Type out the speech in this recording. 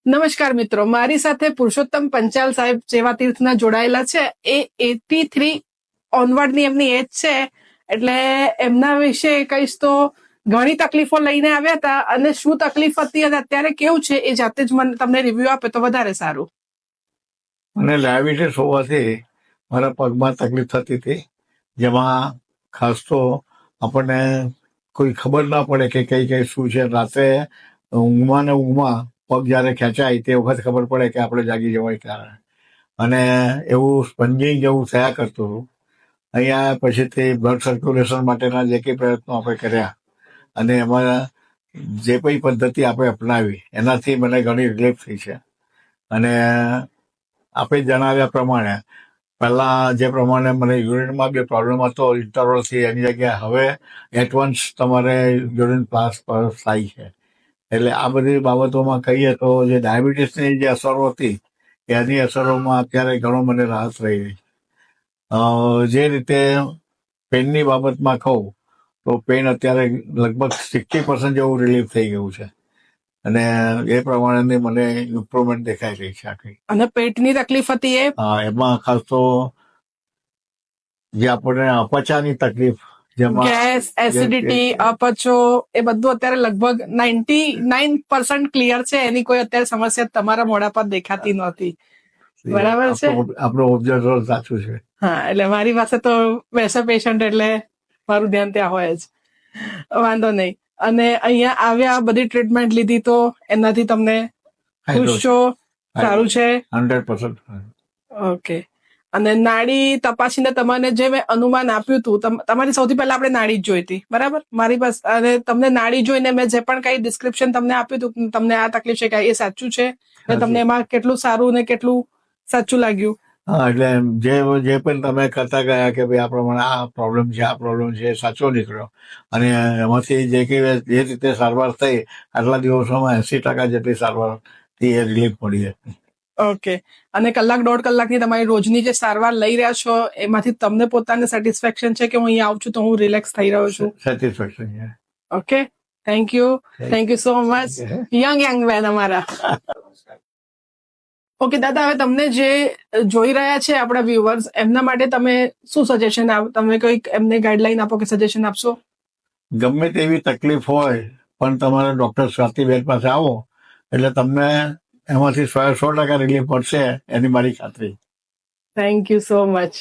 નમસ્કાર મિત્રો, મારી સાથે પુરુષોત્તમ પંચાલ સાહેબ સેવાતીર્થના જોડાયેલા છે. એ 83 ઓનવર્ડની એમની એજ છે, એટલે એમના વિશે કહીશ તો ઘણી તકલીફો લઈને આવ્યા હતા, અને શું તકલીફ હતી અને અત્યારે કેવું છે એ જાતે જ મને તમને રિવ્યુ આપે તો વધારે સારું. મને ડાયાબિટીસ હોવાથી મારા પગમાં તકલીફ થતી હતી, જેમાં ખાસ તો આપણને કોઈ ખબર ના પડે કે કઈ કઈ શું છે. રાત્રે ઊંઘમાં ને ઊંઘમાં પગ જયારે ખેંચાય તે વખત ખબર પડે કે આપણે જાગી જવાય ત્યારે, અને એવું સ્પંજિંગ જેવું થયા કરતું હતું. અહીંયા પછીથી બ્લડ સર્ક્યુલેશન માટેના જે કંઈ પ્રયત્નો આપણે કર્યા અને એમાં જે કંઈ પદ્ધતિ આપણે અપનાવી એનાથી મને ઘણી રિલીફ થઈ છે. અને આપણે જણાવ્યા પ્રમાણે પહેલા જે પ્રમાણે મને યુરિનમાં બી પ્રોબ્લેમ હતો ઇન્ટરવલથી, એની જગ્યાએ હવે એટવન્સ તમારે યુરિન પાસ થાય છે. એટલે આ બધી બાબતોમાં કહીએ તો જે ડાયાબિટીસની જે અસરો હતી એની અસરોમાં અત્યારે ઘણો મને રાહત રહી છે. જે રીતે પેનની બાબતમાં કહું તો પેન અત્યારે લગભગ 60% જેવું રિલીફ થઈ ગયું છે, અને એ પ્રમાણેની મને ઇમ્પ્રુવમેન્ટ દેખાઈ રહી છે આખી. અને પેટની તકલીફ હતી એમાં ખાસ તો જે આપણને અપચાની તકલીફ, જેમાં ગેસ, એસિડિટી, અપચો, એ બધું અત્યારે લગભગ 99% ક્લિયર છે. એની કોઈ અત્યારે સમસ્યા તમારા મોઢા પર દેખાતી નહોતી. બરાબર છે, આપણો ઓબ્ઝર્વર સાચું છે. હા, એટલે મારી પાસે તો વૈસા પેશન્ટ એટલે મારું ધ્યાન ત્યાં હોય જ, વાંધો નહીં. અને અહીંયા આવ્યા, બધી ટ્રીટમેન્ટ લીધી, તો એનાથી તમને ખુશ છો? સારું છે 100%. ઓકે. અને નાડી તપાસીને તમને જે મેં અનુમાન આપ્યું હતું, તમારી સૌથી પહેલા આપણે નાડી જ જોઈ હતી, બરાબર? મારી પાસે, અને તમને નાડી જોઈને મેં જે પણ કઈ ડિસ્ક્રિપ્શન તમને આપ્યું હતું, તમને આ તકલીફ છે, એ સાચું છે? અને તમને એમાં કેટલું સારું ને કેટલું સાચું લાગ્યું? હા, એટલે જે પણ તમે કરતા ગયા કે ભાઈ આ પ્રમાણે આ પ્રોબ્લેમ છે, આ પ્રોબ્લેમ છે, એ સાચો નીકળ્યો. અને એમાંથી જે રીતે સારવાર થઈ, આટલા દિવસોમાં 80% જેટલી સારવારથી એ રિલીફ મળી હતી. ઓકે. અને કલાક દોઢ કલાકની તમારી રોજની જે સારવાર લઈ રહ્યા છો, એમાંથી તમને પોતાને સેટિસ્ફેક્શન છે કે હું અહીંયા આવું છું તો હું રિલેક્સ થઈ રહ્યો છું? સેટિસ્ફેક્શન છે. Okay, thank you so much. Young બેન અમારા. ઓકે દાદા, હવે તમને જે જોઈ રહ્યા છે આપણા વ્યુઅર્સ, એમના માટે તમે શું સજેશન તમે કોઈક એમને ગાઈડલાઈન આપો કે સજેશન આપશો? ગમે તેવી તકલીફ હોય પણ તમારે ડોક્ટર સ્વાતિબેન પાસે આવો એટલે તમને એમાંથી 100% રિલીફ મળશે, એની મારી ખાતરી. Thank you so much.